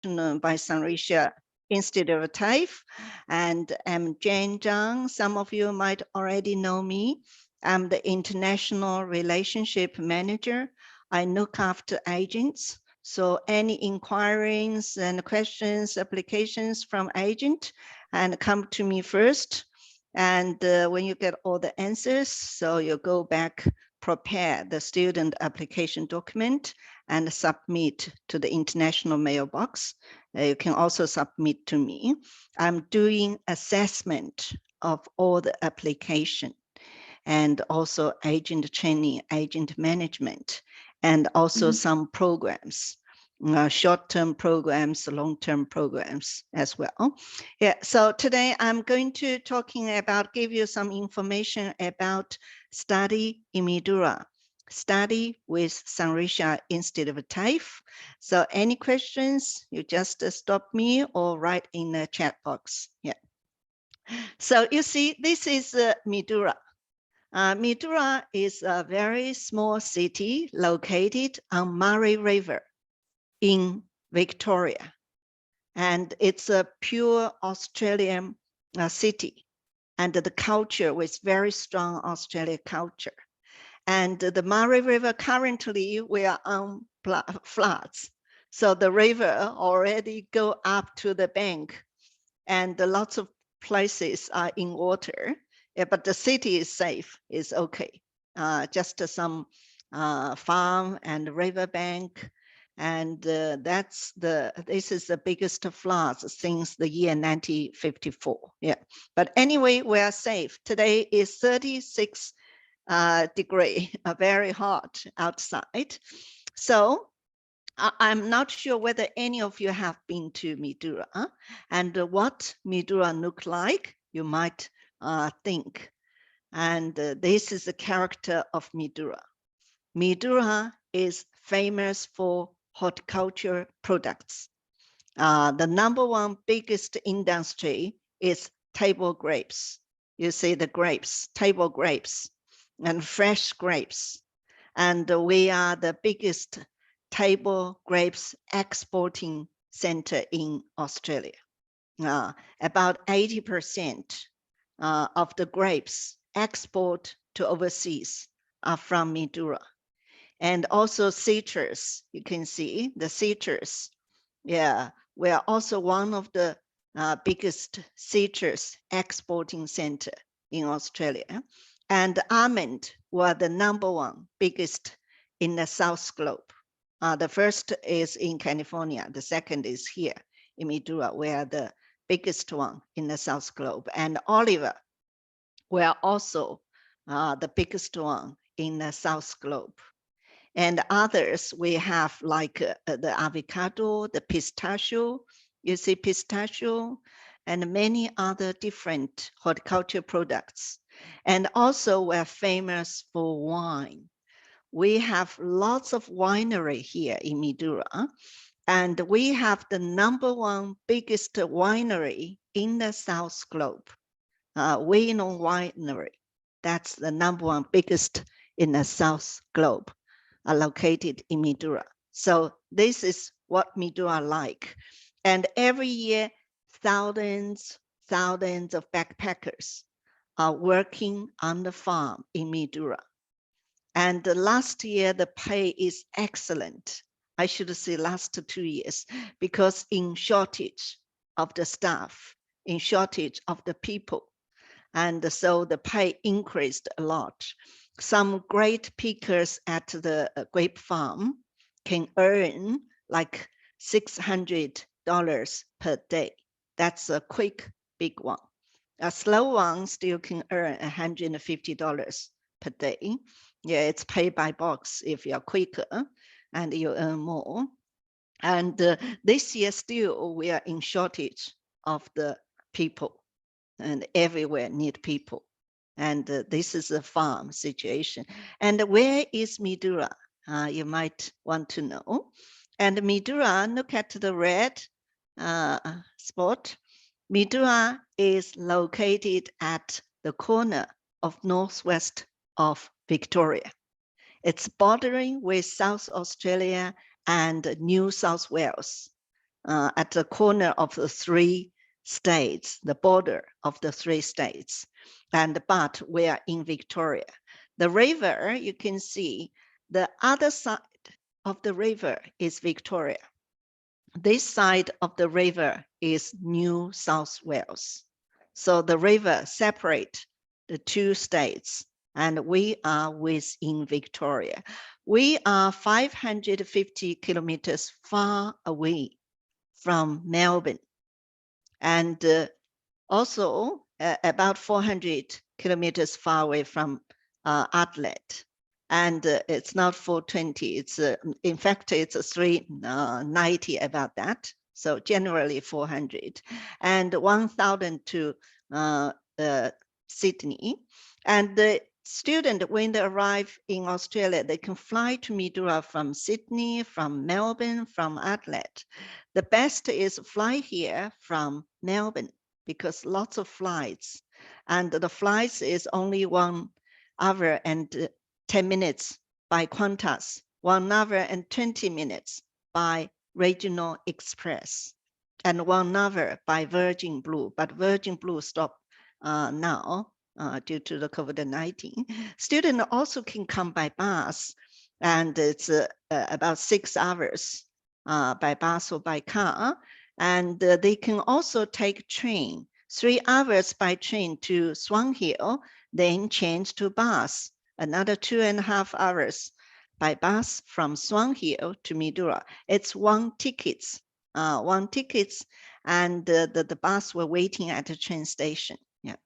by SuniTAFE Institute of TAFE, and I'm Jane Zhang. Some of you might already know me. I'm the International Relationship Manager. I look after agents. So any inquiries and questions, applications from agent, and come to me first. And when you get all the answers, so you go back, prepare the student application document and submit to the international mailbox. You can also submit to me. I'm doing assessment of all the application and also agent training, agent management, and also some programs, short-term programs, long-term programs as well. Yeah, so today I'm going to give you some information about study in Mildura, study with SuniTAFE Institute of TAFE. So any questions, you just stop me or write in the chat box. Yeah. So you see, this is Mildura. Mildura is a very small city located on Murray River in Victoria. And it's a pure Australian city. And the culture was very strong Australian culture. And the Murray River currently we are on floods. So the river already go up to the bank and lots of places are in water. Yeah, but the city is safe, is okay. Just some farm and riverbank. And this is the biggest floods since the year 1954. Yeah, but anyway, we are safe. Today is 36 degree, very hot outside. So I'm not sure whether any of you have been to Mildura and what Mildura look like, you might think. And this is the character of Mildura. Mildura is famous for horticulture products. The number one biggest industry is table grapes. You see the grapes, table grapes and fresh grapes. And we are the biggest table grapes exporting center in Australia. About 80% of the grapes export to overseas are from Mildura. And also citrus, you can see the citrus. Yeah, we are also one of the biggest citrus exporting center in Australia. And almond were the number one biggest in the South Globe. The first is in California. The second is here in Mildura. We are the biggest one in the South Globe. And olive, we are also the biggest one in the South Globe. And others, we have like the avocado, the pistachio, you see pistachio, and many other different horticulture products. And also we're famous for wine. We have lots of winery here in Mildura, and we have the number one biggest winery in the South Globe. Wino Winery, that's the number one biggest in the South Globe, located in Mildura. So this is what Mildura like. And every year, thousands of backpackers are working on the farm in Mildura. And last year, the pay is excellent. I should say last 2 years, because in shortage of the staff, in shortage of the people. And so the pay increased a lot. Some great pickers at the grape farm can earn like $600 per day. That's a quick, big one. A slow one still can earn $150 per day. Yeah, it's paid by box if you're quicker and you earn more. And this year still we are in shortage of the people, and everywhere need people. And this is a farm situation. And where is Mildura? You might want to know. And Mildura, look at the red spot. Mildura is located at the corner of northwest of Victoria. It's bordering with South Australia and New South Wales. at the corner of the 3 states, the border of the 3 states. But we are in Victoria. The river, you can see the other side of the river is Victoria. This side of the river is New South Wales. So the river separates the 2 states, and we are within Victoria. We are 550 kilometers far away from Melbourne, and also about 400 kilometers far away from Adelaide. And it's not 420. It's in fact it's 390 about that. So generally 400, and 1,000 to Sydney. And the student, when they arrive in Australia, they can fly to Mildura from Sydney, from Melbourne, from Adelaide. The best is fly here from Melbourne, because lots of flights, and the flights is only 1 hour and 10 minutes by Qantas, 1 hour and 20 minutes by Regional Express, and 1 hour by Virgin Blue, but Virgin Blue stopped now due to the COVID-19. Students also can come by bus, and it's about 6 hours by bus or by car. And they can also take train, 3 hours by train to Swan Hill, then change to bus, another 2.5 hours by bus from Swan Hill to Mildura. It's one ticket, and the bus were waiting at the train station. Yeah.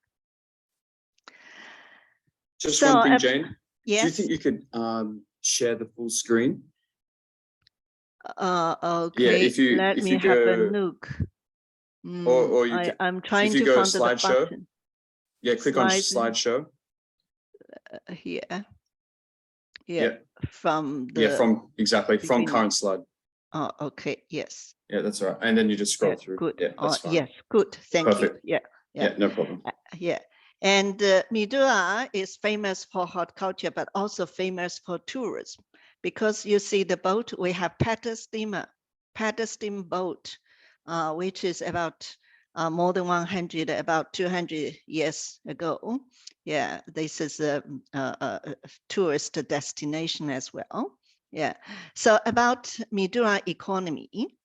Just one thing, Jane. Yes. Do you think you could share the full screen? Okay. Yeah, if you let me have a look. Or you can, I'm trying to find the slideshow. button. Yeah, click on slideshow. Here. Yeah. From the. Yeah, from exactly from current slide. Oh, okay. Yes. Yeah, that's all right. And then you just scroll through. Good. Yeah, that's fine. Yes, good. Thank Perfect. you. Yeah, no problem. Yeah. And Mildura is famous for horticulture, but also famous for tourism, because you see the boat, we have paddle steamboat, which is about more than 100, about 200 years ago. Yeah, this is a tourist destination as well. Yeah. So about Mildura economy,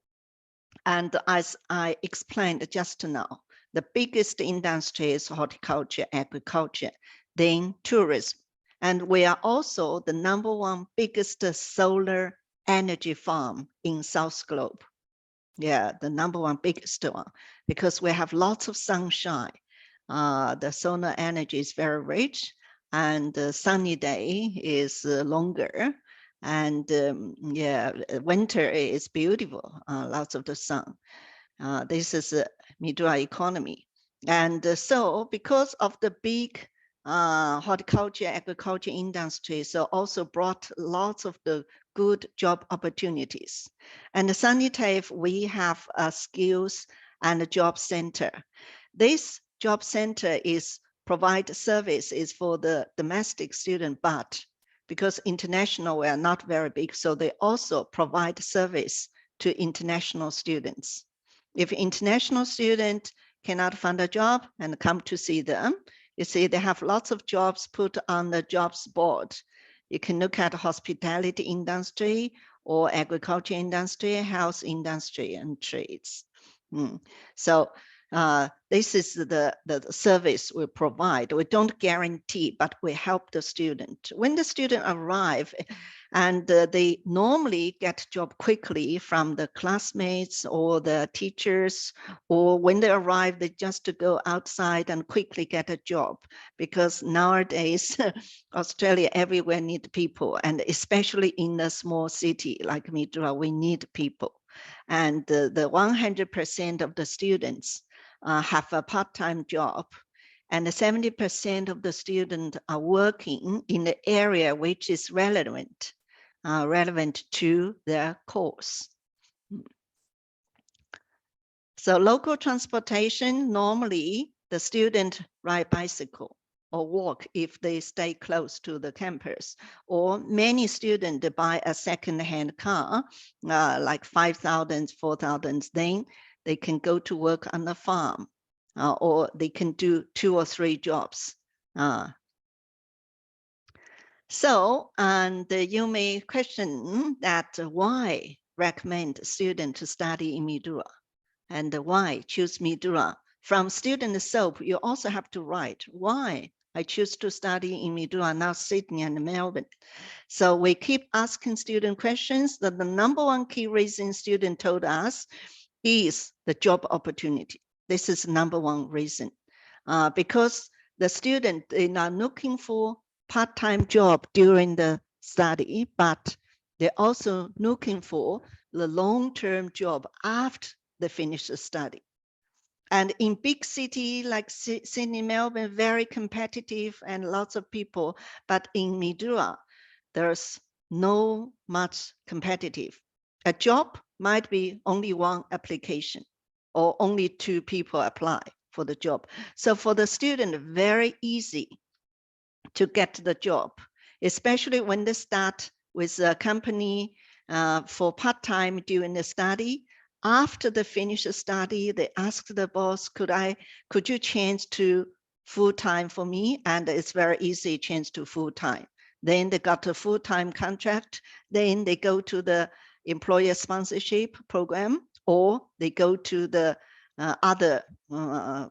and as I explained just now, the biggest industry is horticulture, agriculture, then tourism. And we are also the #1 biggest solar energy farm in South Globe. Yeah, the #1 biggest one, because we have lots of sunshine. The solar energy is very rich, and the sunny day is longer. And yeah, winter is beautiful, lots of the sun. This is a Mildura economy. And so because of the big horticulture, agriculture industry, so also brought lots of the good job opportunities. And the SuniTAFE, we have a skills and a job center. This job center is provide services for the domestic student, but because international, we are not very big, so they also provide service to international students. If international student cannot find a job and come to see them, you see they have lots of jobs put on the jobs board. You can look at hospitality industry or agriculture industry, health industry, and trades. So this is the service we provide. We don't guarantee, but we help the student. When the student arrive, and they normally get job quickly from the classmates or the teachers, or when they arrive, they just go outside and quickly get a job, because nowadays, Australia, everywhere need people, and especially in a small city like Mildura, we need people. And the 100% of the students have a part-time job, and 70% of the students are working in the area which is relevant to their course. So local transportation, normally the student ride bicycle. or walk if they stay close to the campus. Or many students buy a second-hand car, like 5,000, 4,000, then they can go to work on the farm, or they can do 2 or 3 jobs. So, and you may question that why recommend student to study in Mildura, and why choose Mildura. From student SOAP, you also have to write why I choose to study in Mildura, not Sydney and Melbourne. So we keep asking student questions. That the number one key reason student told us is the job opportunity. This is number one reason, because the student is not looking for part-time job during the study, but they're also looking for the long-term job after they finish the study. And in big city like Sydney, Melbourne, very competitive and lots of people, but in Mildura, there's no much competitive. A job might be only one application or only 2 people apply for the job. So for the student, very easy to get the job, especially when they start with a company for part-time during the study. After they finish the study, they ask the boss, could you change to full-time for me? And it's very easy change to full-time. Then they got a full-time contract. Then they go to the employer sponsorship program, or they go to the other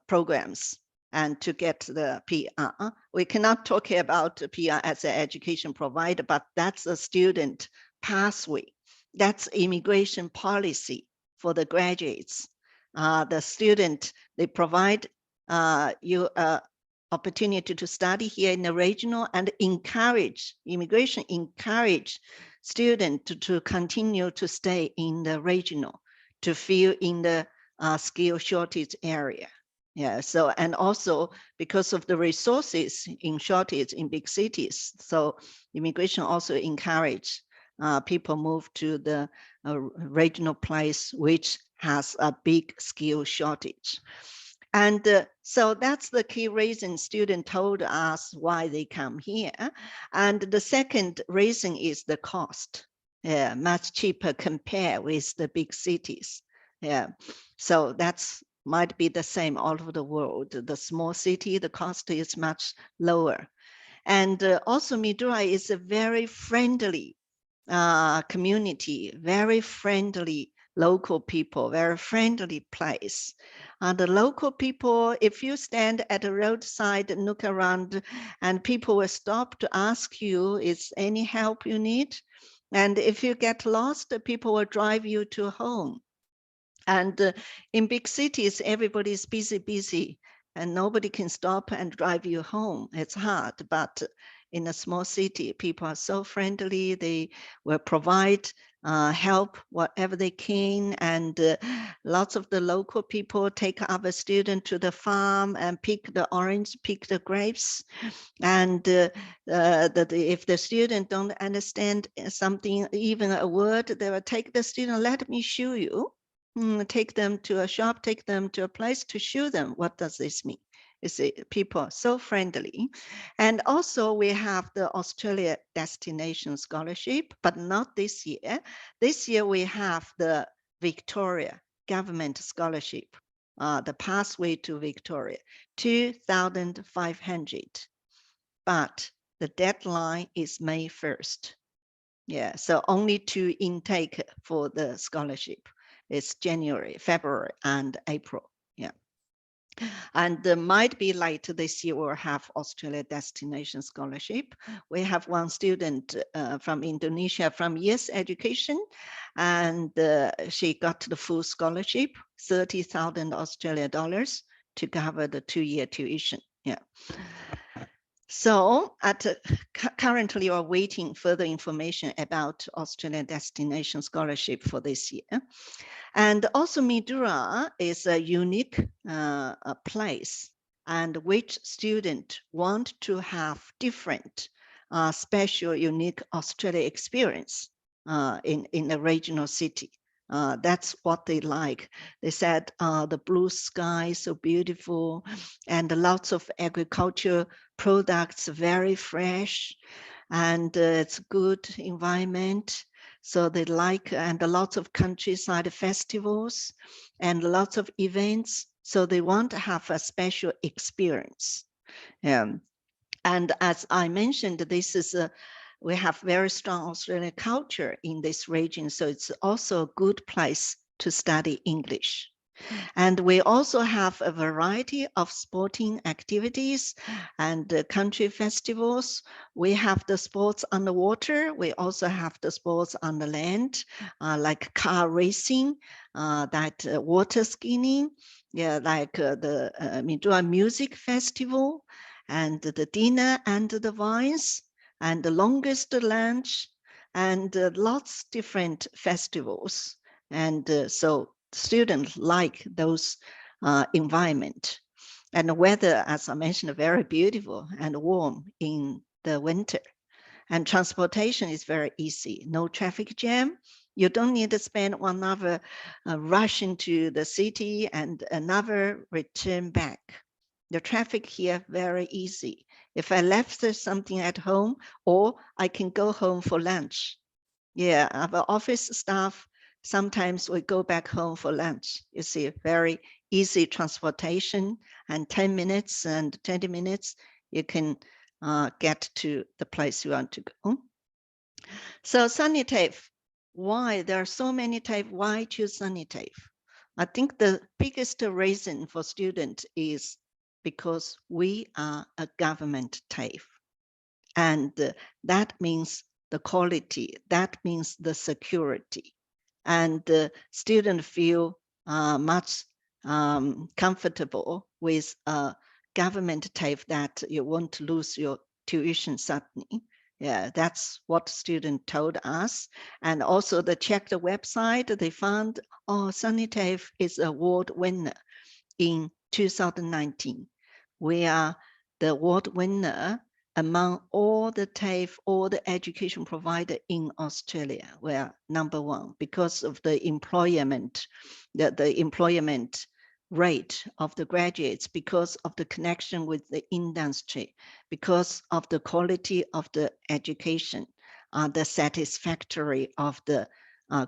programs and to get the PR. We cannot talk about PR as an education provider, but that's a student pathway. That's immigration policy for the graduates. The student, they provide you opportunity to study here in the regional and encourage, immigration encourage students to continue to stay in the regional, to fill in the skill shortage area. Yeah, so, and also because of the resources in shortage in big cities, so immigration also encourage people move to the regional place which has a big skill shortage. And so that's the key reason students told us why they come here. And the second reason is the cost. Yeah, much cheaper compared with the big cities. Yeah, so that's might be the same all over the world. The small city, the cost is much lower. And also Mildura is a very friendly community, very friendly local people, very friendly place. The local people, if you stand at the roadside and look around, and people will stop to ask you, is any help you need? And if you get lost, people will drive you to home. And in big cities, everybody's busy, and nobody can stop and drive you home. It's hard, but in a small city, people are so friendly. They will provide help whatever they can. And lots of the local people take other students to the farm and pick the orange, pick the grapes. And if the student don't understand something, even a word, they will take the student, let me show you. Take them to a shop, take them to a place to show them what does this mean. You see, people are so friendly. And also we have the Australia Destination Scholarship, but not this year. This year we have the Victoria Government Scholarship, the Pathway to Victoria, 2,500. But the deadline is May 1st. Yeah, so only 2 intake for the scholarship. It's January, February, and April. Yeah. And might be later this year we'll have Australia Destination Scholarship. We have one student from Indonesia from Yes Education, and she got the full scholarship, 30,000 Australian dollars to cover the 2-year tuition. Yeah. So currently we're waiting further information about Australian Destination Scholarship for this year. And also Mildura is a unique place, and which student want to have different special unique Australia experience in a regional city. That's what they like. They said the blue sky is so beautiful, and lots of agriculture products, very fresh, and it's good environment. So they like, and lots of countryside festivals and lots of events. So they want to have a special experience. And as I mentioned, this is we have very strong Australian culture in this region. So it's also a good place to study English. And we also have a variety of sporting activities and country festivals. We have the sports on the water. We also have the sports on the land, like car racing, that water skiing, yeah, like the Mildura Music Festival, and the dinner and the wines, and the longest lunch, and lots different festivals. And so students like those environment. And the weather, as I mentioned, very beautiful and warm in the winter. And transportation is very easy, no traffic jam. You don't need to spend 1 hour rushing to the city and another return back. The traffic here very easy. If I left something at home, or I can go home for lunch. Yeah, our office staff, sometimes we go back home for lunch. You see, very easy transportation, and 10 minutes and 20 minutes, you can get to the place you want to go. So SuniTAFE, why? There are so many TAFE. Why choose SuniTAFE? I think the biggest reason for students is because we are a government TAFE. And that means the quality, that means the security. And the student feel much comfortable with a government TAFE that you won't lose your tuition suddenly. Yeah, that's what student told us. And also they checked the website, they found, oh, SuniTAFE is award winner in 2019. We are the award winner among all the TAFE, all the education provider in Australia. We are #1 because of the employment, the employment rate of the graduates, because of the connection with the industry, because of the quality of the education, the satisfactory of the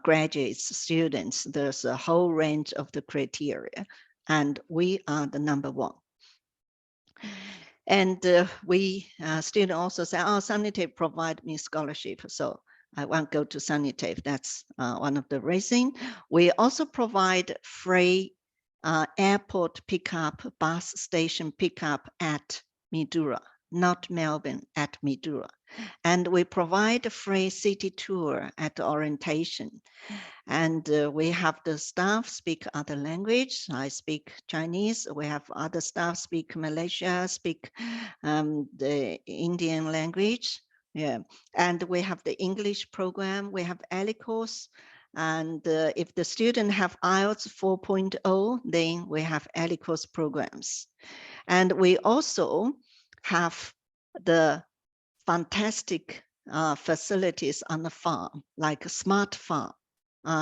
graduates, students. There's a whole range of the criteria, and we are the #1. And we students also say, oh, SuniTAFE provide me scholarship, so I won't go to SuniTAFE. That's one of the reasons. We also provide free airport pickup, bus station pickup at Mildura, not Melbourne, at Mildura. And we provide a free city tour at orientation. And we have the staff speak other language. I speak Chinese. We have other staff speak Malaysia, speak the Indian language. Yeah, and we have the English program. We have ELI course. And if the student have IELTS 4.0, then we have ELI course programs. And we also have the fantastic facilities on the farm, like a smart farm.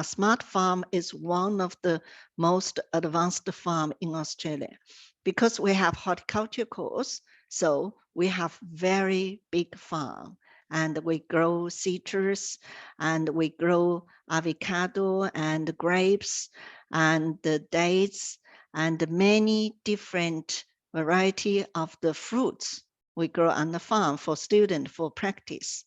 Smart farm is one of the most advanced farm in Australia because we have horticulture course. So we have very big farm, and we grow citrus, and we grow avocado and grapes and the dates and many different variety of the fruits we grow on the farm for student for practice,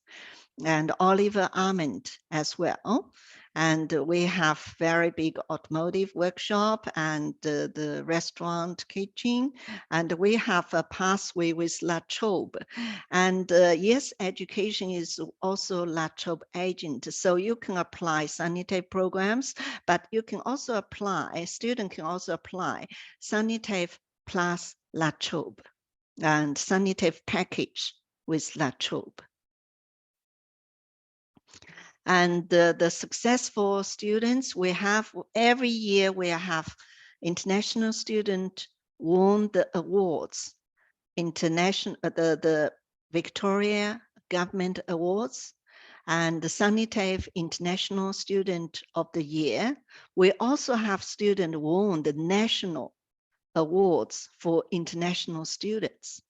and olive almond as well. And we have very big automotive workshop and the restaurant kitchen. And we have a pathway with La Trobe. And yes, education is also La Trobe agent. So you can apply SuniTAFE programs, but you can also apply, student can also apply SuniTAFE plus La Trobe and SuniTAFE package with La Trobe. And the successful students, we have every year we have international student won the awards, international the Victoria Government Awards, and the SuniTAFE International Student of the Year. We also have students won the national awards for international students.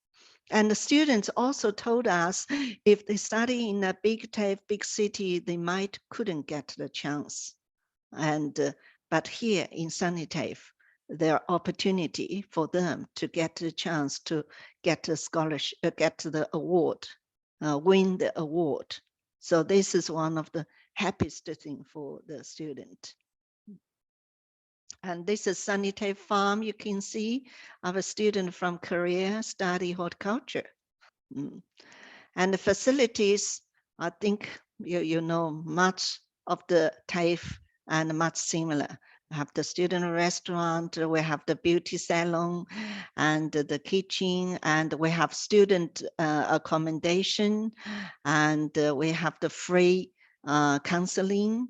And the students also told us if they study in a big TAFE, big city, they couldn't get the chance. And but here in SuniTAFE, there are opportunity for them to get the chance to get a scholarship, get the award, win the award. So this is one of the happiest thing for the student. And this is SuniTAFE Farm. You can see our student from Korea study horticulture. And the facilities, I think you know much of the TAFE and much similar. We have the student restaurant, we have the beauty salon and the kitchen, and we have student accommodation, and we have the free counseling,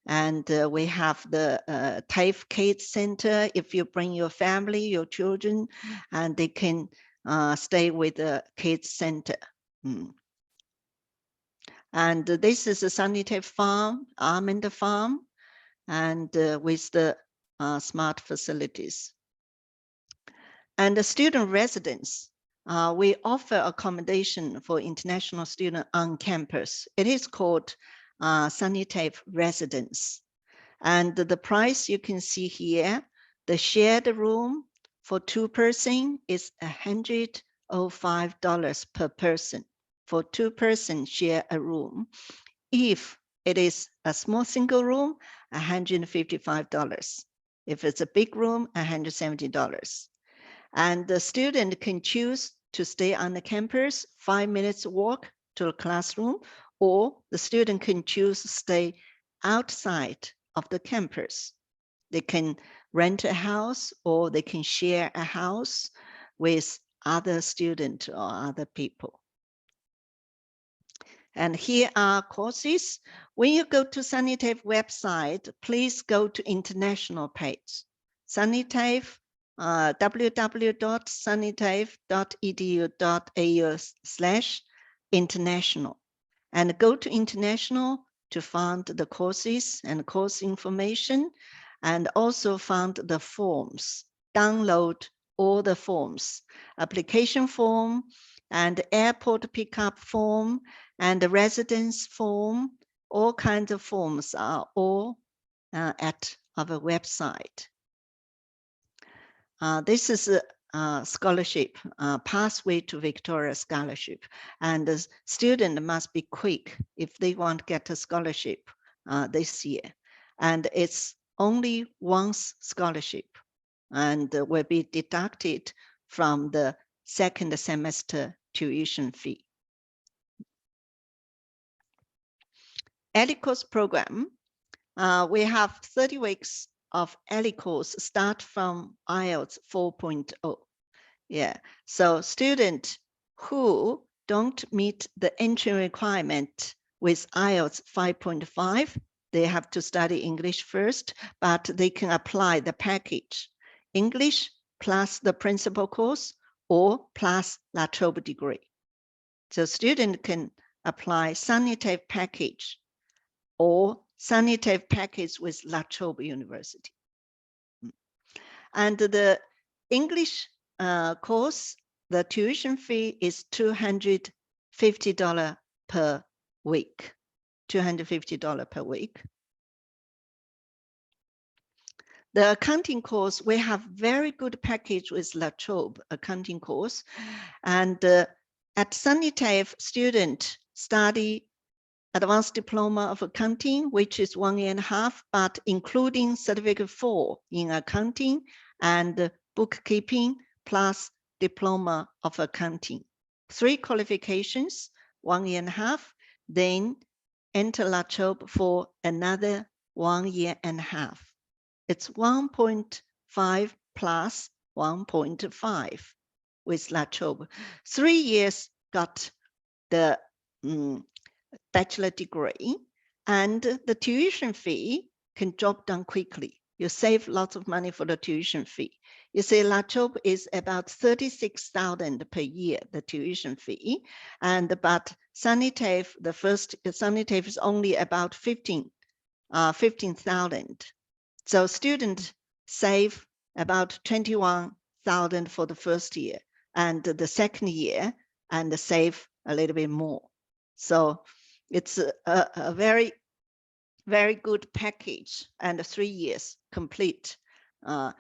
and we have the TAFE Kids Center. If you bring your family, your children, and they can stay with the Kids Center. And this is a SuniTAFE farm, almond farm, and with the smart facilities. And the student residence, we offer accommodation for international students on campus. It is called SuniTAFE Residence. And the price you can see here, the shared room for 2 persons is $105 per person. For 2 persons share a room. If it is a small single room, $155. If it's a big room, $170. And the student can choose to stay on the campus, 5 minutes walk to the classroom, or the student can choose to stay outside of the campus. They can rent a house or they can share a house with other students or other people. And here are courses. When you go to SuniTAFE website, please go to international page. SuniTAFE, www.sunitafe.edu.au/international. And go to international to find the courses and course information, and also find the forms. Download all the forms, application form and airport pickup form and the residence form. All kinds of forms are all at our website. This is a scholarship, Pathway to Victoria Scholarship. And the student must be quick if they want to get a scholarship this year. And it's only once scholarship and will be deducted from the second semester tuition fee. ELICOS program, we have 30 weeks of ELICOS start from IELTS 4.0. Yeah, so students who don't meet the entry requirement with IELTS 5.5, they have to study English first, but they can apply the package, English plus the principal course or plus La Trobe degree. So student can apply SuniTAFE package or SuniTAFE package with La Trobe University. And the English course, the tuition fee is $250 per week, $250 per week. The accounting course, we have very good package with La Trobe accounting course. And at SuniTAFE, student study advanced diploma of accounting, which is 1.5 years, but including certificate 4 in accounting and bookkeeping plus diploma of accounting. 3 qualifications, 1.5 years, then enter La Trobe for another 1.5 years. It's 1.5 plus 1.5 with La Trobe. 3 years got the bachelor degree, and the tuition fee can drop down quickly. You save lots of money for the tuition fee. You see, La Trobe is about 36,000 per year, the tuition fee. But SuniTAFE, the first SuniTAFE is only about 15,000. So students save about 21,000 for the first year, and the second year, and save a little bit more. So it's a very, very good package, and 3 years complete the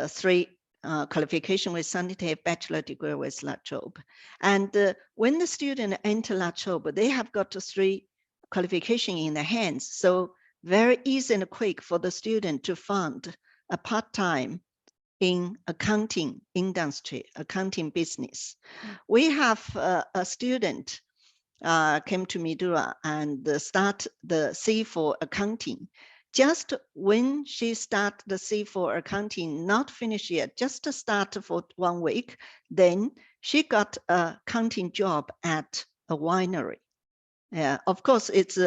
3 qualification with SuniTAFE, bachelor degree with La Trobe. And when the student enter La Trobe, they have got 3 qualification in their hands. So very easy and quick for the student to find a part-time in accounting industry, accounting business. We have a student came to Midura and start the C4 accounting. Just when she start the C4 accounting, not finished yet, just to start for 1 week, then she got a accounting job at a winery. Yeah, of course, it's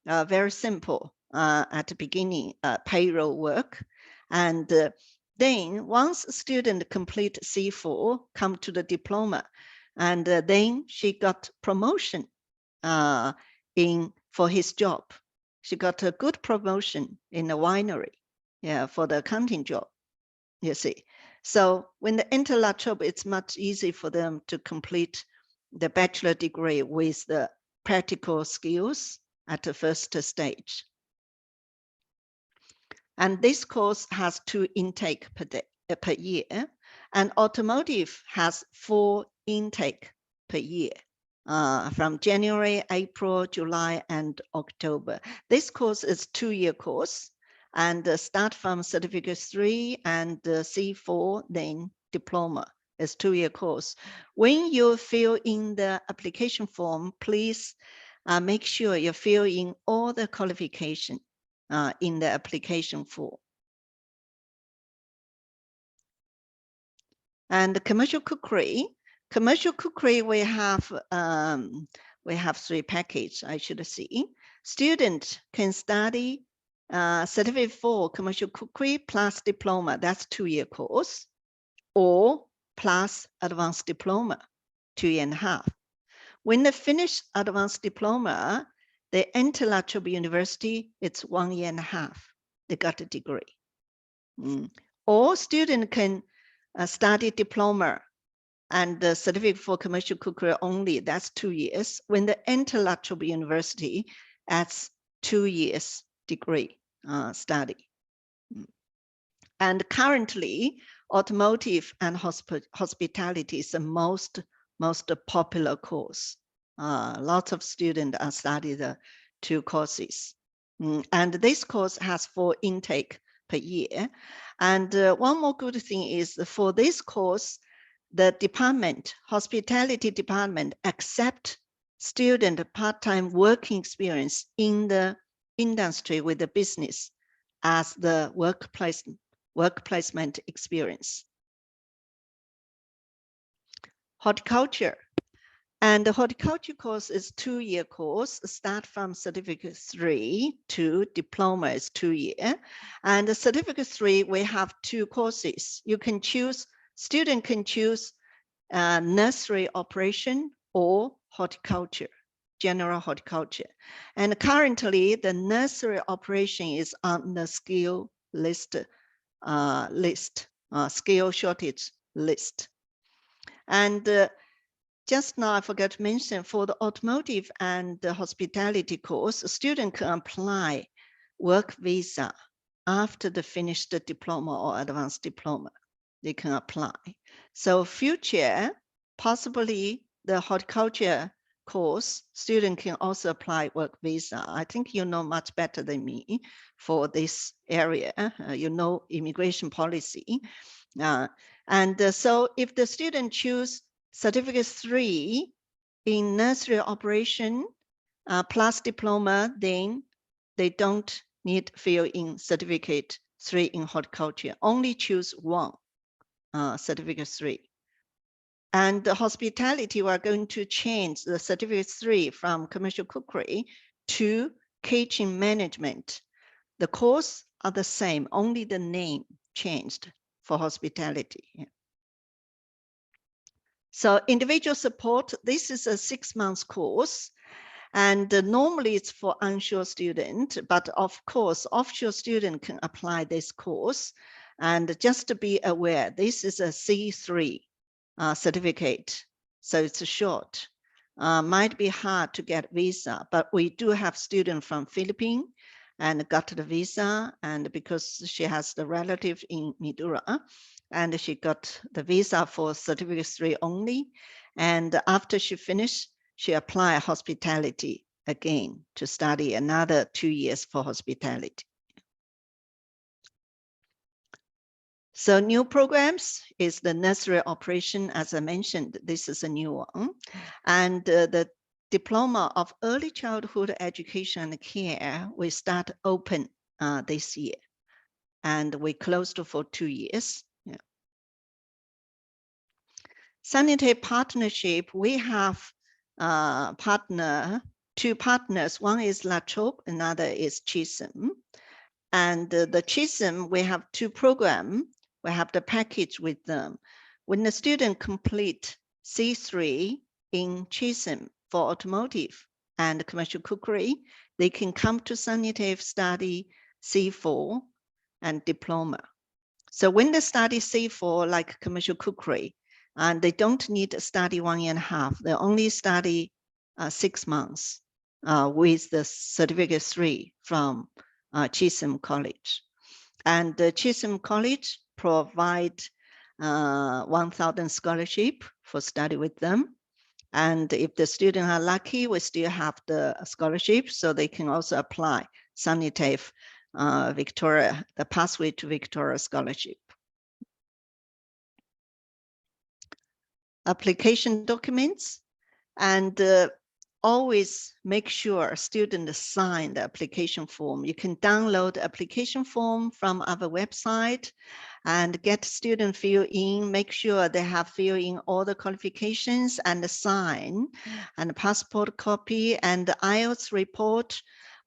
very simple at the beginning, payroll work. And then once student complete C4, come to the diploma, and then she got promotion for his job. She got a good promotion in the winery, yeah, for the accounting job, you see. So when they enter La Trobe, it's much easier for them to complete the bachelor degree with the practical skills at the first stage. And this course has 2 intake per year, and automotive has 4 intake per year. From January, April, July, and October. This course is 2-year course, and start from certificate 3 and C4, then diploma is 2-year course. When you fill in the application form, please make sure you fill in all the qualification in the application form. And the commercial cookery, we have 3 packages, I should see. Student can study certificate 4 commercial cookery plus diploma, that's 2-year course, or plus advanced diploma, 2.5. When they finish advanced diploma, they enter La Trobe University, it's 1.5 years. They got a degree. Or student can study diploma and the certificate for commercial cookery only, that's 2 years. When they enter La Trobe University, that's 2 years degree study. And currently, automotive and hospitality is the most popular course. Lots of students are studying the 2 courses. And this course has 4 intake per year. And one more good thing is for this course, the department, hospitality department, accept student part-time working experience in the industry with the business as the work placement experience. Horticulture. And the horticulture course is 2-year course, start from certificate 3 to diploma is 2 years. And the certificate 3, we have 2 courses. You can choose, student can choose nursery operation or horticulture, general horticulture. And currently the nursery operation is on the skill list, skill shortage list. And just now, I forgot to mention for the automotive and the hospitality course, a student can apply work visa after the finished diploma or advanced diploma. They can apply. So future, possibly the horticulture course, student can also apply work visa. I think you know much better than me for this area. You know immigration policy. So if the student choose certificate 3 in nursery operation plus diploma, then they don't need fill in certificate 3 in horticulture, only choose 1 certificate 3. And the hospitality, we're going to change the certificate 3 from commercial cookery to kitchen management. The course are the same, only the name changed for hospitality. Yeah. So individual support, this is a 6-month course. And normally it's for onshore student, but of course, offshore student can apply this course. And just to be aware, this is a C3 certificate. So it's short. Might be hard to get visa, but we do have students from Philippines and got the visa. And because she has the relative in Midura, and she got the visa for certificate 3 only. And after she finished, she applied hospitality again to study another 2 years for hospitality. So new programs is the nursery operation. As I mentioned, this is a new one. And the diploma of early childhood education and care, we start open this year. And we closed for 2 years. Yeah. SuniTAFE partnership, we have two partners. One is La Trobe, another is Chisholm. And the Chisholm, we have 2 programs. We have the package with them. When the student complete C3 in Chisholm for automotive and commercial cookery, they can come to SuniTAFE study C4 and diploma. So when they study C4, like commercial cookery, and they don't need to study 1.5 years, they only study 6 months with the certificate 3 from Chisholm College. And the Chisholm College provide 1,000 scholarship for study with them. And if the students are lucky, we still have the scholarship, so they can also apply SuniTAFE Victoria, the Pathway to Victoria Scholarship. Application documents, and always make sure students sign the application form. You can download the application form from our website and get student fill in, make sure they have fill in all the qualifications and sign, and passport copy and the IELTS report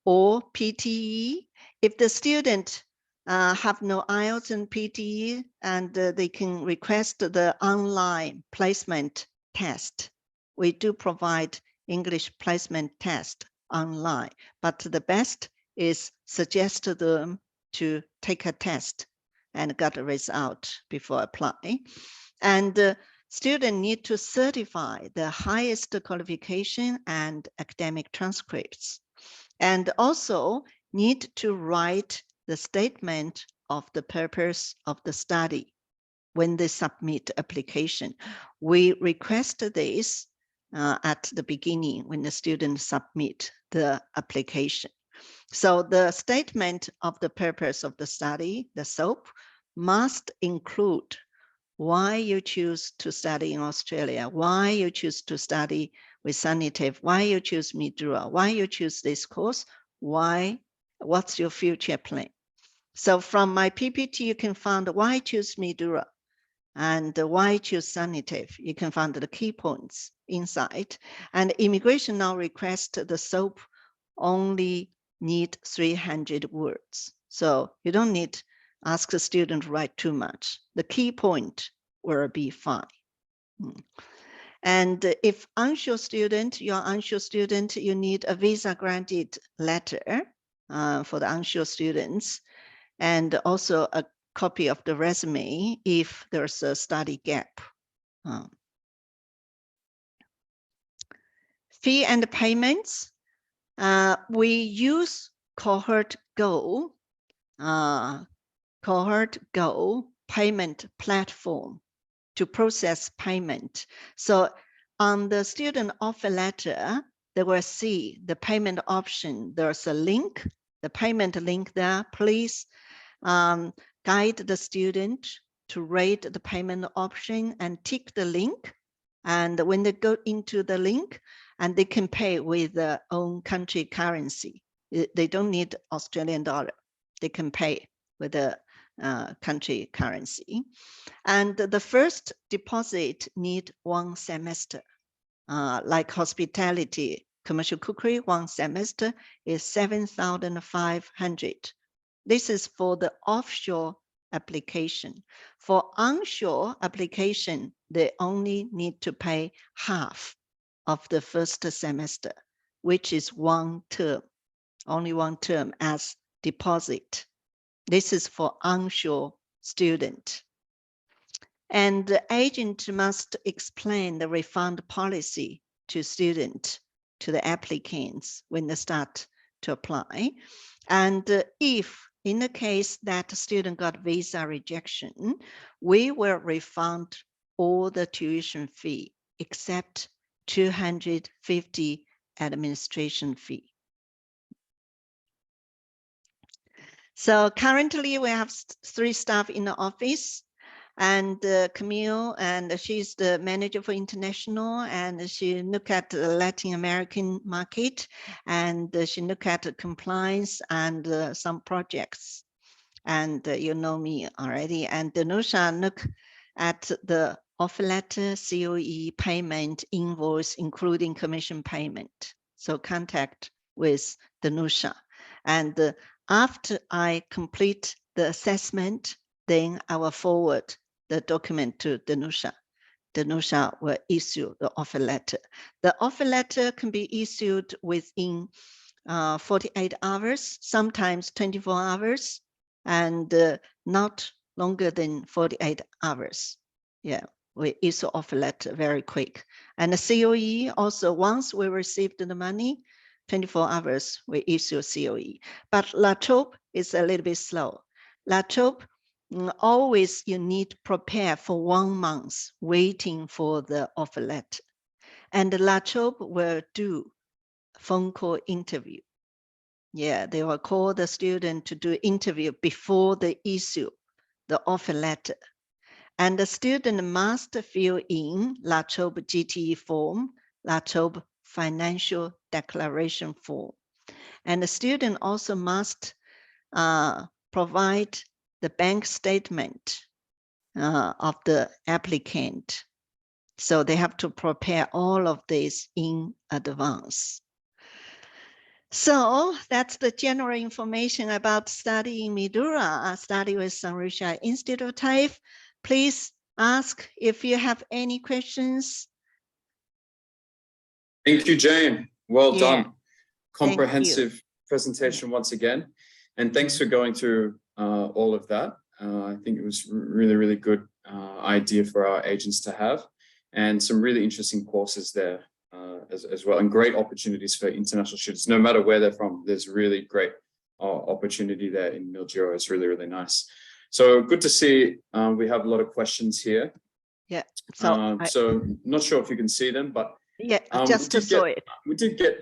or PTE. If the student have no IELTS and PTE, and they can request the online placement test. We do provide English placement test online, but the best is suggest to them to take a test and get a result before applying. And students need to certify the highest qualification and academic transcripts, and also need to write the statement of the purpose of the study when they submit application. We request this at the beginning when the students submit the application. So the statement of the purpose of the study, the SOAP, must include why you choose to study in Australia, why you choose to study with SuniTAFE, why you choose Midura, why you choose this course, what's your future plan. So from my PPT, you can find why choose Midura and why choose SuniTAFE. You can find the key points inside. And immigration now request the SOAP only need 300 words. So you don't need ask the student to write too much. The key point will be fine. And if onshore student, you're onshore student, you need a visa granted letter for the onshore students, and also a copy of the resume if there's a study gap. Fee and payments. We use Cohort Go payment platform to process payment. So on the student offer letter, they will see the payment option. There's a link, the payment link there. Please guide the student to rate the payment option and tick the link. And when they go into the link, and they can pay with their own country currency. They don't need Australian dollar. They can pay with the country currency. And the first deposit need 1 semester. Like hospitality, commercial cookery, 1 semester is 7,500 This is for the offshore application. For onshore application, they only need to pay half of the first semester, which is one term, only one term as deposit. This is for onshore student. And the agent must explain the refund policy to student, to the applicants when they start to apply. And if in the case that the student got visa rejection, we will refund all the tuition fee except 250 administration fee. So currently we have 3 staff in the office, and Camille, and she's the manager for international, and she look at the Latin American market, and she look at compliance and some projects. And you know me already. And Danusha look at the offer letter, COE, payment, invoice, including commission payment. So contact with Danusha. And after I complete the assessment, then I will forward the document to Danusha. Danusha will issue the offer letter. The offer letter can be issued within 48 hours, sometimes 24 hours, and not longer than 48 hours. Yeah, we issue offer letter very quick. And the COE also, once we received the money, 24 hours, we issue COE. But La Trobe is a little bit slow. La Trobe, always you need to prepare for 1 month waiting for the offer letter. And La Trobe will do phone call interview. Yeah, they will call the student to do interview before they issue the offer letter. And the student must fill in La Trobe GTE form, La Trobe financial declaration form. And the student also must provide the bank statement of the applicant. So they have to prepare all of this in advance. So that's the general information about studying Midura, study with Sanrisha Institute of TAFE. Please ask if you have any questions. Thank you, Jane. Well Yeah. done. Comprehensive presentation once again. And thanks for going through all of that. I think it was really, really good idea for our agents to have, and some really interesting courses there as well, and great opportunities for international students. No matter where they're from, there's really great opportunity there in Mildura. It's really, really nice. So good to see we have a lot of questions here. Yeah. So not sure if you can see them, but yeah, just saw it. We did get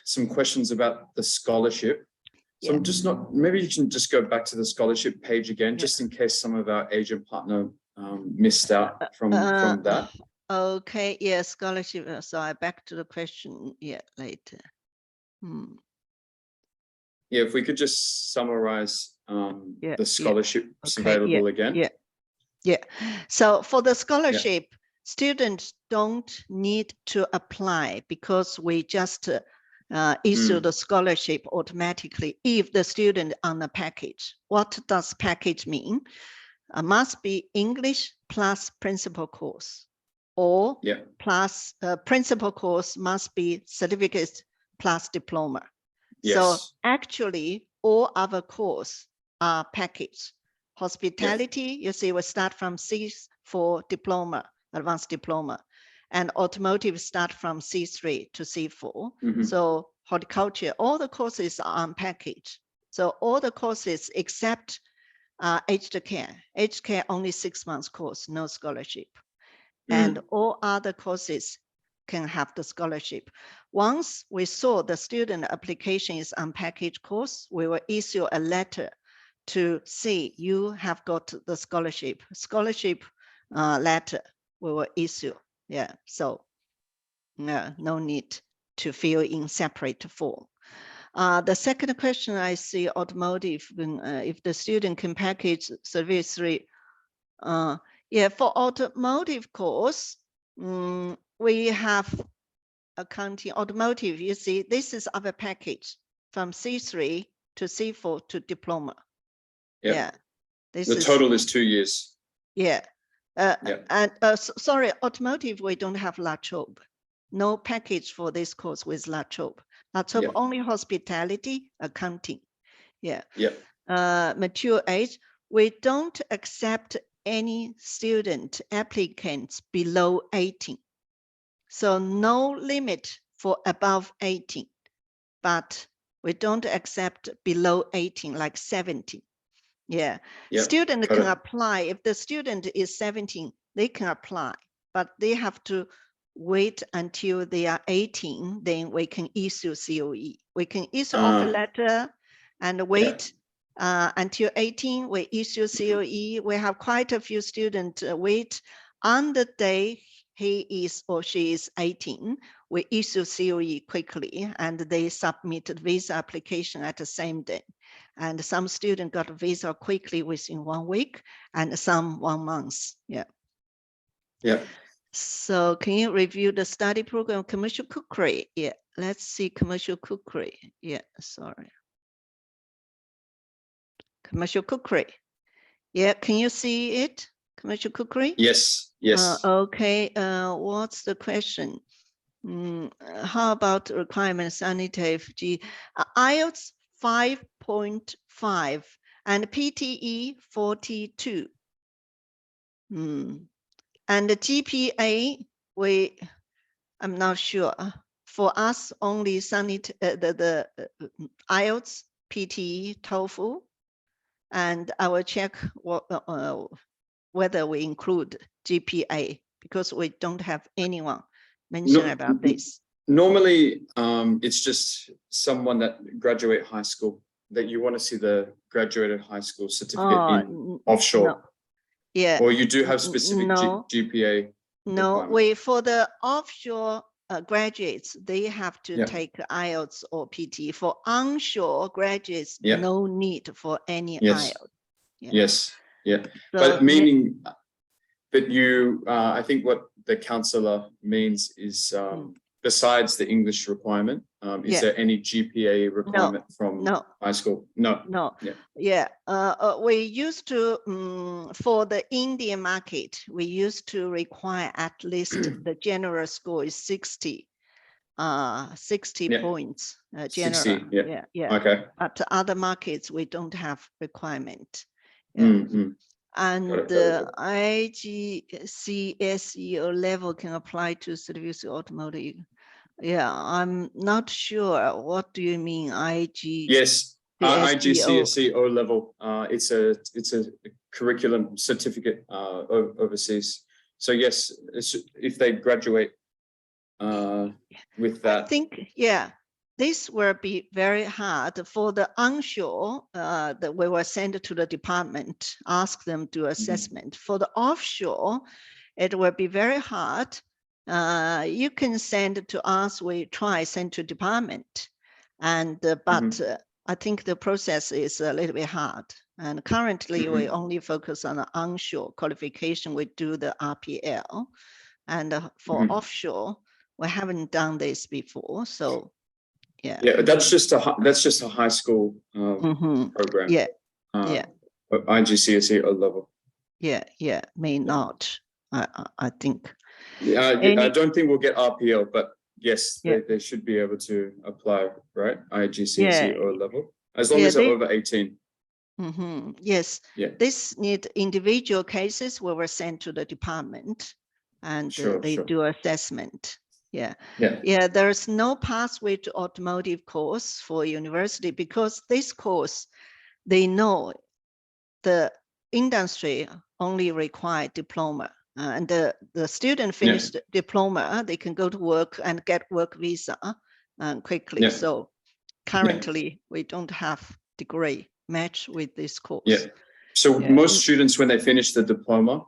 some questions about the scholarship. So I'm just not, maybe you can just go back to the scholarship page again, just in case some of our agent partner missed out from that. Okay, yeah, scholarship. So back to the question, later. Yeah, if we could just summarize the scholarships available again. Yeah. So for the scholarship, students don't need to apply because we just issue the scholarship automatically if the student on the package. What does package mean? Must be English plus principal course, or plus principal course must be certificate plus diploma. So actually all other course are package. Hospitality, you see, we start from C4 diploma, advanced diploma, and automotive start from C3 to C4. So horticulture, all the courses are on package. So all the courses except aged care. Aged care only 6 months course, no scholarship. And all other courses can have the scholarship. Once we saw the student application is on package course, we will issue a letter to say you have got the scholarship letter we will issue. Yeah, so no need to fill in separate form. The second question I see automotive, if the student can package service 3. For automotive course, we have accounting automotive. You see, this is our package from C3 to C4 to diploma. Yep. Yeah. This The total is 2 years. Yeah. Yep. And sorry, automotive, we don't have La Trobe. No package for this course with La Trobe. La Trobe Yep. only hospitality, accounting. Yeah. Yep. Mature age, we don't accept any student applicants below 18. So no limit for above 18, but we don't accept below 18, like 17. Yeah, Yep. student can apply. If the student is 17, they can apply, but they have to wait until they are 18, then we can issue COE. We can issue offer letter and wait until 18, we issue COE. We have quite a few students wait on the day he is or she is 18, we issue COE quickly and they submit visa application at the same day. And some students got a visa quickly within 1 week and some 1 month. Yeah. Yeah. So can you review the study program, commercial cookery? Yeah, let's see commercial cookery. Yeah, sorry. Commercial cookery. Yeah, can you see it? Commercial cookery? Yes, yes. Okay, what's the question? How about requirement SuniTAFE G? IELTS 5.5 and PTE 42. And the GPA, I'm not sure. For us, only the IELTS, PTE, TOEFL, and I will check whether we include GPA because we don't have anyone mention about this. Normally, it's just someone that graduate high school that you want to see the graduated high school certificate in offshore. No. Yeah. Or you do have specific GPA. No, for the offshore graduates, they have to take IELTS or PT. For onshore graduates, no need for any IELTS. Yes. Yeah. So, but meaning, but you, I think what the counselor means is besides the English requirement, is there any GPA requirement from high school? No. We used to, for the Indian market, we used to require at least the general score is 60 points. General. 60, yeah. Okay. But other markets, we don't have requirement. And the IGCSE level can apply to certificate automotive. Yeah, I'm not sure. What do you mean, Yes, IGCSE O level. It's a curriculum certificate overseas. So yes, if they graduate with that, I think this will be very hard for the onshore. That we will send to the department, ask them to do assessment. For the offshore, it will be very hard. You can send to us, we try send to department, and but I think the process is a little bit hard. And currently we only focus on the onshore qualification. We do the RPL, and for offshore, we haven't done this before. So yeah, that's just a high school program. IGCSE O level. May not. I think. I don't think we'll get RPL, but yes, they should be able to apply, right? IGCSE O level, as long as they're over 18. Yes. This need individual cases we were sent to the department, and they do assessment. There's no pathway to automotive course for university because this course, they know the industry only require diploma. And the student finished diploma, they can go to work and get work visa quickly. So currently we don't have degree match with this course. So most students, when they finish the diploma,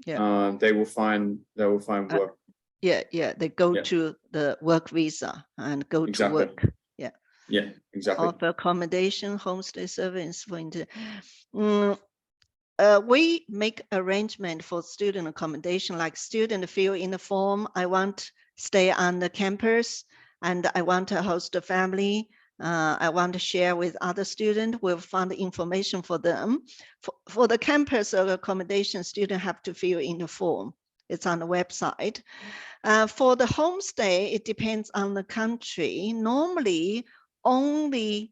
they will find work. They go to the work visa and go to work. Exactly. Offer accommodation, homestay service for we make arrangement for student accommodation, like student fill in the form, I want stay on the campus and I want to host a family. I want to share with other students. We'll find information for them. For the campus accommodation, students have to fill in the form. It's on the website. For the homestay, it depends on the country. Normally, only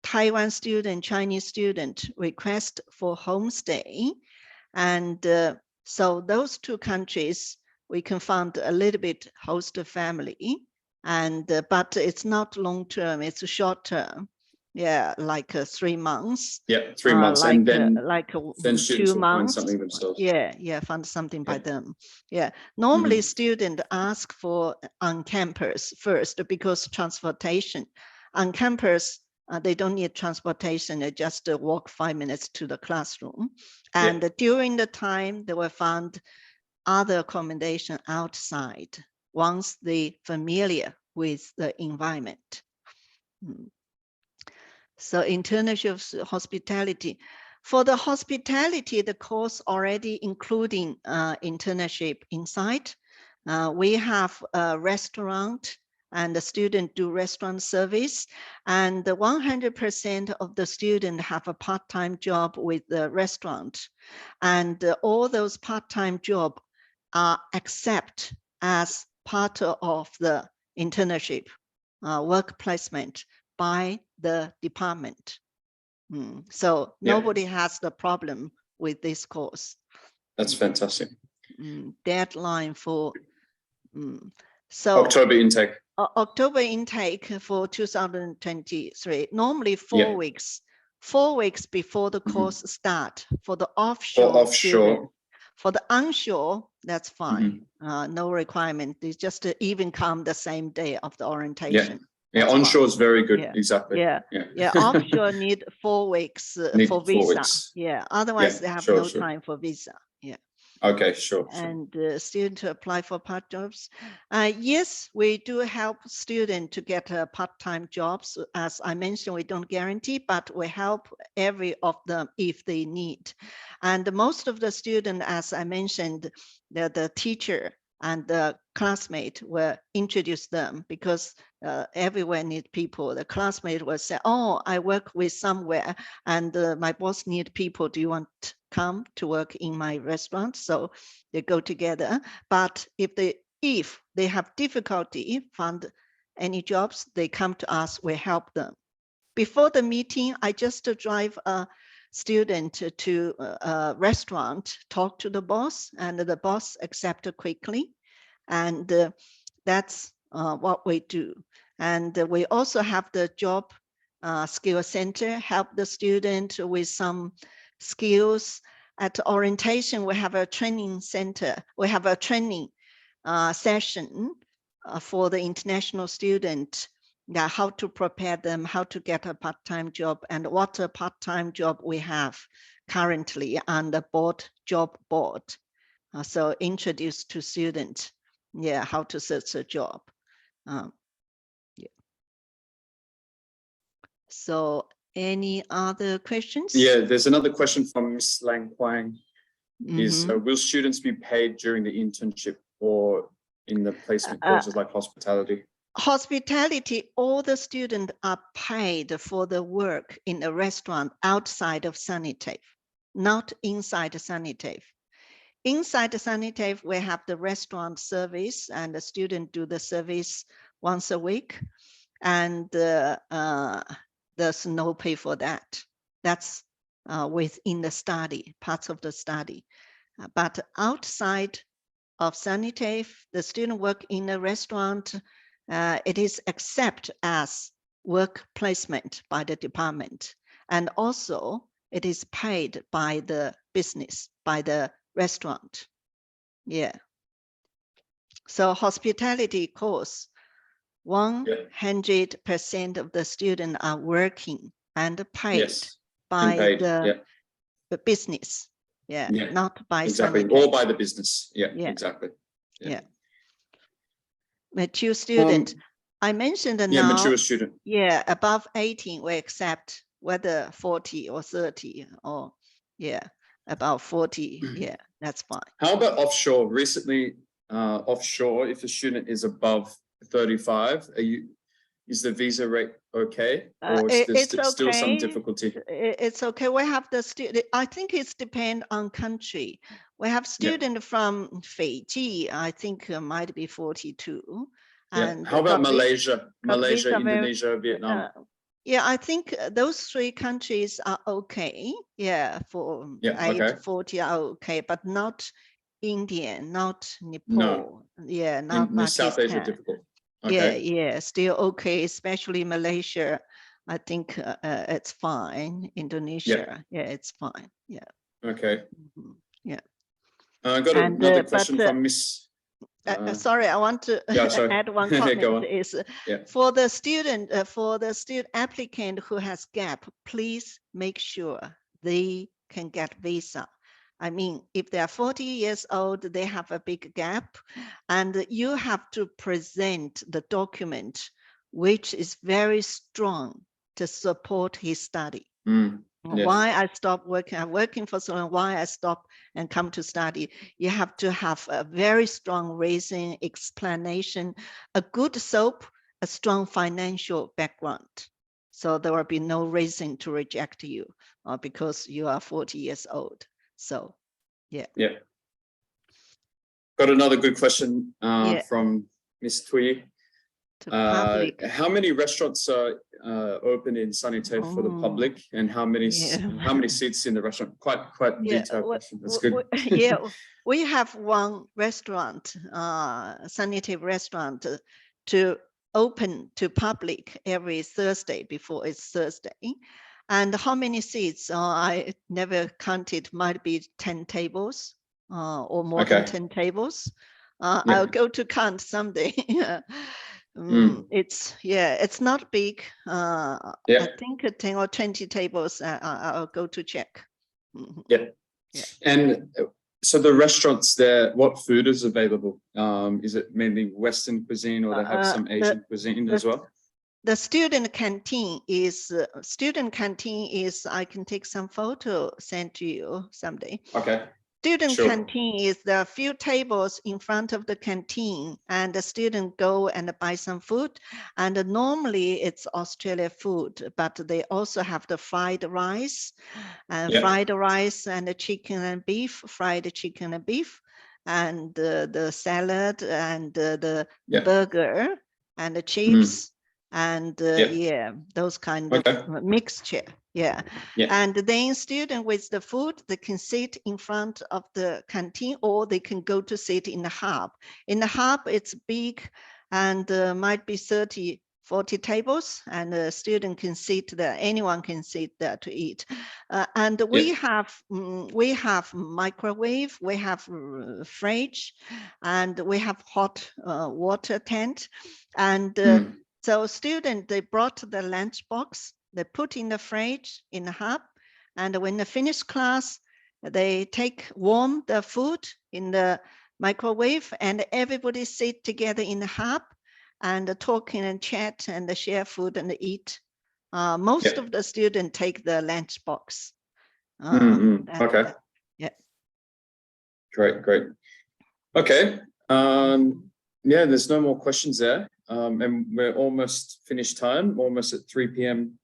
Taiwan student, Chinese student request for homestay. And so those two countries, we can find a little bit host family. And but it's not long term, it's short term. Yeah, like 3 months. Yeah, 3 months, and then students 2 will find months. something themselves. Yeah, find something by them. Yeah, normally students ask for on campus first because transportation. On campus, they don't need transportation. They just walk 5 minutes to the classroom. And during the time, they will find other accommodation outside once they familiar with the environment. So internship hospitality. For the hospitality, the course already including internship inside. We have a restaurant and the student do restaurant service, and 100% of the student have a part-time job with the restaurant. And all those part-time job are accept as part of the internship work placement by the department. So nobody has the problem with this course. That's fantastic. Deadline for so October intake. October intake for 2023. Normally 4 weeks. 4 weeks before the course start for the offshore student. For the onshore, that's fine. No requirement. They just even come the same day of the orientation. Yeah, onshore is very good. Exactly. Yeah. Offshore need 4 weeks for visa. 4 weeks. Yeah. Otherwise, they have no time for visa. Yeah. Okay, sure. And student to apply for part jobs. Yes, we do help students to get part-time jobs. As I mentioned, we don't guarantee, but we help every of them if they need. And most of the students, as I mentioned, the teacher and the classmate will introduce them because everywhere need people. The classmate will say, oh, I work with somewhere and my boss need people. Do you want to come to work in my restaurant? So they go together. But if they have difficulty find any jobs, they come to us, we help them. Before the meeting, I just drive a student to a restaurant, talk to the boss, and the boss accepted quickly. And that's what we do. And we also have the job skill center, help the student with some skills. At orientation, we have a training center. We have a training session for the international student. Yeah, how to prepare them, how to get a part-time job, and what a part-time job we have currently on the job board. So introduce to students, how to search a job. So any other questions? Yeah, there's another question from Ms. Lang Huang. Is will students be paid during the internship or in the placement courses like hospitality? Hospitality, all the students are paid for the work in a restaurant outside of SuniTAFE, not inside SuniTAFE. Inside SuniTAFE, we have the restaurant service and the student do the service once a week. And there's no pay for that. That's within the study, parts of the study. But outside of SuniTAFE, the student work in a restaurant, it is accepted as work placement by the department. And also it is paid by the business, by the restaurant. Yeah. So hospitality course, 100% of the students are working and paid by the business. Not by exactly, or by the business. Exactly. Mature student. I mentioned now. Mature student. Above 18, we accept whether 40 or 30 or about 40. That's fine. How about offshore? Recently, offshore, if a student is above 35, is the visa rate okay, or is there It's still some okay. difficulty? It's okay. We have the student. I think it's depend on country. We have student from Fiji. I think might be 42. Yeah. And How about got Malaysia, visa very. Indonesia, Vietnam? Yeah, I think those three countries are okay. Yeah, for Yeah. 8 Okay. 40 are okay, but not India, not No. Nepal. Yeah, not In South Asia, Pakistan. difficult. Yeah, Okay. yeah, still okay, especially Malaysia. I think it's fine. Indonesia, yeah, it's fine. Yeah. Okay. Yeah. I got And another question from Miss. sorry, I want to Yeah, sorry. add one comment. Go on. Is Yeah. for the student applicant who has gap, please make sure they can get visa. I mean, if they are 40 years old, they have a big gap, and you have to present the document which is very strong to support his study. Yes. Why I stopped working, I'm working for so long, why I stopped and come to study. You have to have a very strong reason, explanation, a good SOAP, a strong financial background. So there will be no reason to reject you because you are 40 years old. So, yeah. Yeah. Got another good question from Miss Tui. How many restaurants are open in SuniTAFE for the public, and how many seats in the restaurant? Quite detailed question. That's good. Yeah, we have one restaurant, SuniTAFE restaurant, to open to public every Thursday before it's Thursday. And how many seats? I never counted. Might be 10 tables or more than 10 tables. I'll go to count someday. It's not big. I think 10 or 20 tables. I'll go to check. Yeah. And so the restaurants there, what food is available? Is it mainly Western cuisine, or they have some Asian cuisine as well? The student canteen is I can take some photo, send to you someday. Okay. Student canteen is there are few tables in front of the canteen, and the student go and buy some food. And normally it's Australia food, but they also have the fried rice and the chicken and beef, fried chicken and beef, and the salad and the burger and the chips. And those kind of mixture. And then student with the food, they can sit in front of the canteen, or they can go to sit in the hub. In the hub, it's big, and might be 30, 40 tables, and the student can sit there. Anyone can sit there to eat. And we have microwave, we have fridge, and we have hot water tent. And so students, they brought the lunch box, they put in the fridge in the hub, and when they finish class, they warm the food in the microwave, and everybody sit together in the hub and talking and chat and share food and eat. Most of the students take the lunch box. Okay. Great. Okay. There's no more questions there. And we're almost finished time, almost at 3 p.m.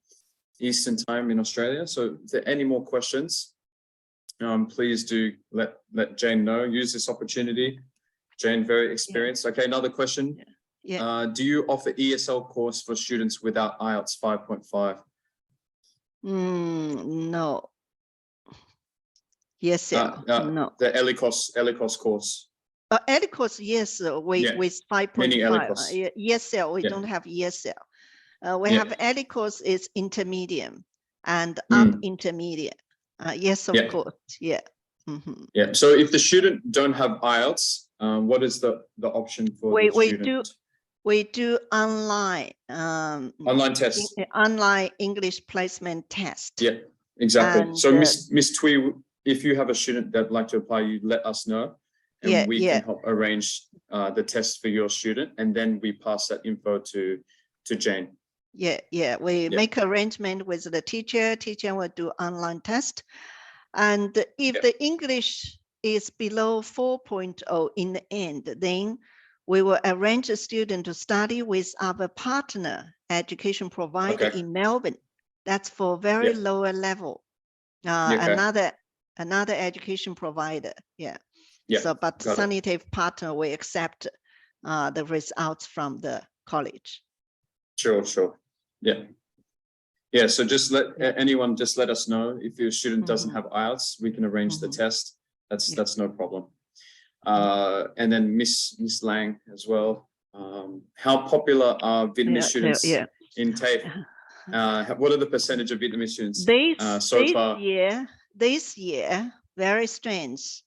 Eastern time in Australia. So if there are any more questions, please do let Jane know. Use this opportunity. Jane, very experienced. Okay, another question. Do you offer ESL course for students without IELTS 5.5? No. Yes, no. The ELICOS course. ELICOS, yes, with 5.5. ESL, we don't have ESL. We have ELICOS is intermediate and up intermediate. Yes, of course. Yeah. So if the student don't have IELTS, what is the option for the student? We do online test. Online English placement test. Yeah, exactly. And, so Miss Tui, if you have a student that'd like to apply, you let us know, and we can help arrange the test for your student, and then we pass that info to Jane. We make arrangement with the teacher. Teacher will do online test, and if the English is below 4.0 in the end, then we will arrange a student to study with our partner education provider in Melbourne. That's for very lower level. Another education provider. Yeah. So, but SuniTAFE partner will accept the results from the college. Sure. Yeah. So just let anyone just let us know if your student doesn't have IELTS. We can arrange the test. That's no problem. And then Miss Lang as well. How popular are Vietnamese students in TAFE? What are the percentage of Vietnamese students so far? This year, very strange.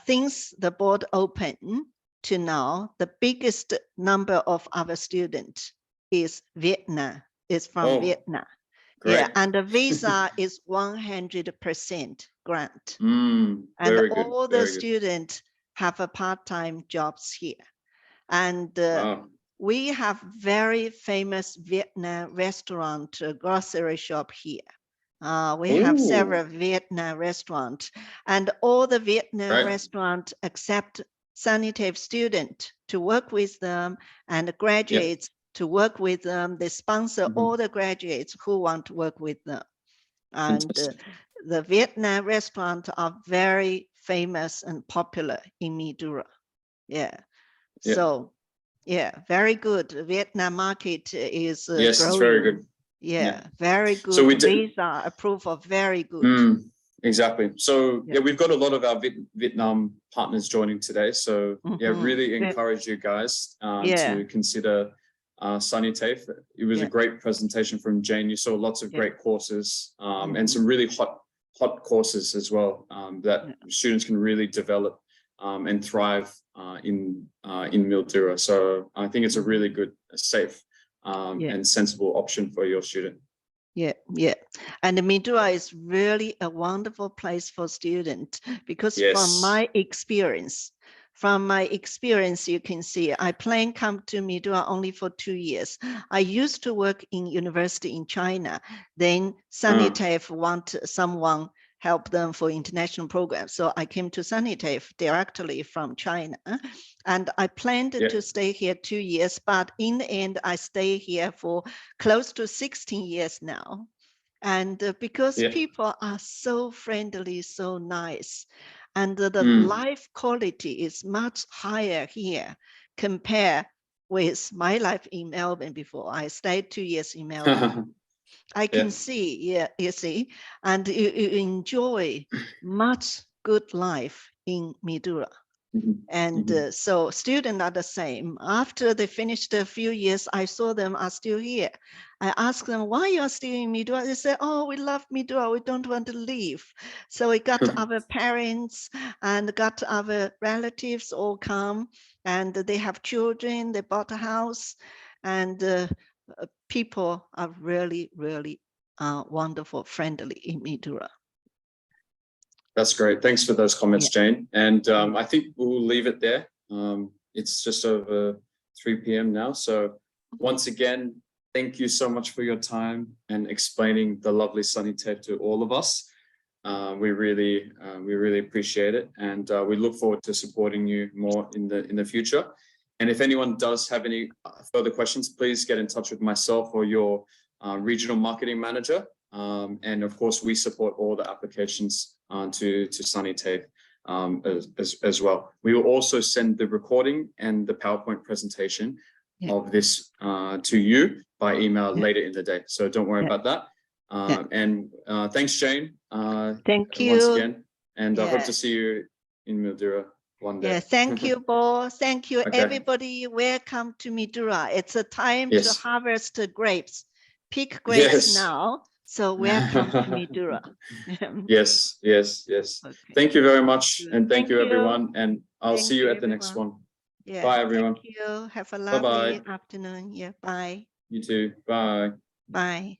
Since the board opened to now, the biggest number of our students is Vietnam. Is from Vietnam. Great. Yeah, and the visa is 100% grant. And all the students have a part-time jobs here. And we have very famous Vietnam restaurant, grocery shop here. We have several Vietnam restaurants, and all the Vietnam restaurants accept SuniTAFE students to work with them and graduates to work with them. They sponsor all the graduates who want to work with them. And the Vietnam restaurants are very famous and popular in Mildura. Yeah. So, yeah, very good. Vietnam market is growing. It's very good. Yeah, very good. So visa approval, very good. Exactly. So we've got a lot of our Vietnam partners joining today. So really encourage you guys to consider SuniTAFE. It was a great presentation from Jane. You saw lots of great courses and some really hot courses as well that students can really develop and thrive in Mildura. So I think it's a really good, safe and sensible option for your student. Yeah. And Mildura is really a wonderful place for students because from my experience, you can see I plan come to Mildura only for 2 years. I used to work in university in China. Then SuniTAFE want someone help them for international programs. So I came to SuniTAFE directly from China. And I planned to stay here 2 years, but in the end, I stay here for close to 16 years now. And because people are so friendly, so nice, and the life quality is much higher here compared with my life in Melbourne before. I stayed 2 years in Melbourne. I can see, you see, and you enjoy much good life in Mildura. And so students are the same. After they finished a few years, I saw them are still here. I asked them, why you are still in Mildura? They said, oh, we love Mildura. We don't want to leave. So we got our parents and got our relatives all come, and they have children. They bought a house, and people are really, really wonderful, friendly in Mildura. That's great. Thanks for those comments, Jane. And I think we'll leave it there. It's just over 3 p.m. now. So once again, thank you so much for your time and explaining the lovely SuniTAFE to all of us. We really appreciate it, and we look forward to supporting you more in the future. And if anyone does have any further questions, please get in touch with myself or your regional marketing manager. And of course, we support all the applications to SuniTAFE as well. We will also send the recording and the PowerPoint presentation of this to you by email later in the day. So don't worry about that. And thanks, Jane. Thank you once again. And I hope to see you in Mildura one day. Yeah, thank you, Bo. Thank you, everybody. Welcome to Mildura. It's a time to harvest grapes. Pick grapes now. So welcome to Mildura. Yes. Okay. Thank you very much. And thank you, everyone. And I'll see you at the next one. Yeah, bye, everyone. Thank you. Have a lovely afternoon. Yeah, bye. You too. Bye. Bye.